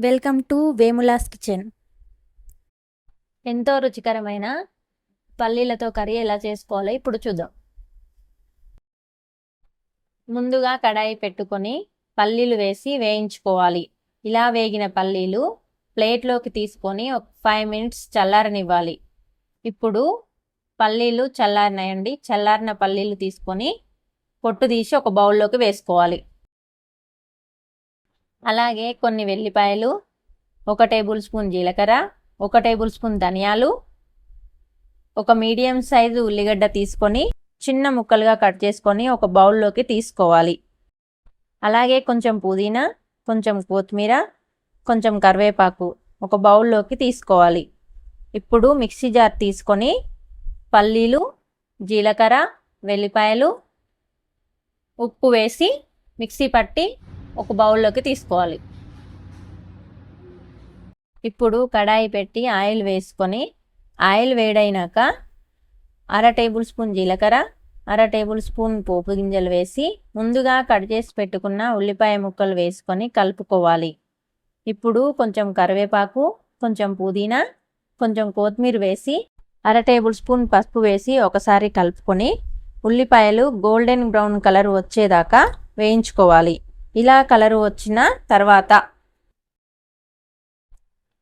Welcome to వేములాస్ kitchen. ఎంతో రుచికరమైన పల్లీలతో curry ఎలా చేసుకోవాలో ఇప్పుడు చూద్దాం. ముందుగా కడాయి పెట్టుకొని పల్లీలు వేసి వేయించుకోవాలి. ఇలా వేగిన పల్లీలు ప్లేట్లోకి తీసుకొని ఒక 5 మినిట్స్ చల్లారనివ్వాలి. ఇప్పుడు పల్లీలు చల్లారినాయండి. చల్లారిన పల్లీలు తీసుకొని పొట్టు తీసి ఒక బౌల్లోకి వేసుకోవాలి. అలాగే కొన్ని వెల్లిపాయలు, 1 టేబుల్ స్పూన్ జీలకర్ర, 1 టేబుల్ స్పూన్ ధనియాలు, ఒక మీడియం సైజు ఉల్లిగడ్డ తీసుకొని చిన్న ముక్కలుగా కట్ చేసుకొని ఒక బౌల్లోకి తీసుకోవాలి. అలాగే కొంచెం పుదీనా, కొంచెం కొత్తిమీర, కొంచెం కరివేపాకు ఒక బౌల్లోకి తీసుకోవాలి. ఇప్పుడు మిక్సీ జార్ తీసుకొని పల్లీలు, జీలకర్ర, వెల్లిపాయలు, ఉప్పు వేసి మిక్సీ పట్టి ఒక బౌల్లోకి తీసుకోవాలి. ఇప్పుడు కడాయి పెట్టి ఆయిల్ వేసుకొని ఆయిల్ వేడైనాక 1/2 టేబుల్ స్పూన్ జీలకర్ర, 1/2 టేబుల్ స్పూన్ పోపు గింజలు వేసి ముందుగా కట్ చేసి పెట్టుకున్న ఉల్లిపాయ ముక్కలు వేసుకొని కలుపుకోవాలి. ఇప్పుడు కొంచెం కరివేపాకు, కొంచెం పుదీనా, కొంచెం కొత్తిమీర వేసి 1/2 టేబుల్ స్పూన్ పసుపు వేసి ఒకసారి కలుపుకొని ఉల్లిపాయలు గోల్డెన్ బ్రౌన్ కలర్ వచ్చేదాకా వేయించుకోవాలి. ఇలా కలర్ వచ్చిన తర్వాత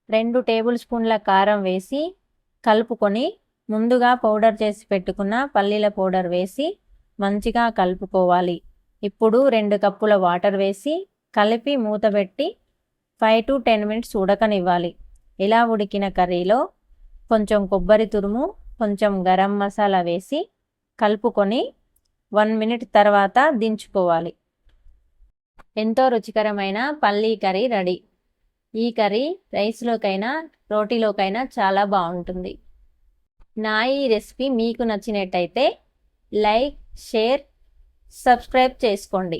2 టేబుల్ స్పూన్ల కారం వేసి కలుపుకొని ముందుగా పౌడర్ చేసి పెట్టుకున్న పల్లీల పౌడర్ వేసి మంచిగా కలుపుకోవాలి. ఇప్పుడు 2 కప్పుల వాటర్ వేసి కలిపి మూతబెట్టి 5 to 10 మినిట్స్ ఉడకనివ్వాలి. ఇలా ఉడికిన కర్రీలో కొంచెం కొబ్బరి తురుము, కొంచెం గరం మసాలా వేసి కలుపుకొని 1 మినిట్ తర్వాత దించుకోవాలి. ఎంతో రుచికరమైన పల్లీ కర్రీ రెడీ. ఈ కర్రీ రైస్లోకైనా రోటీలోకైనా చాలా బాగుంటుంది. నా ఈ రెసిపీ మీకు నచ్చినట్టయితే లైక్, షేర్, సబ్స్క్రైబ్ చేసుకోండి.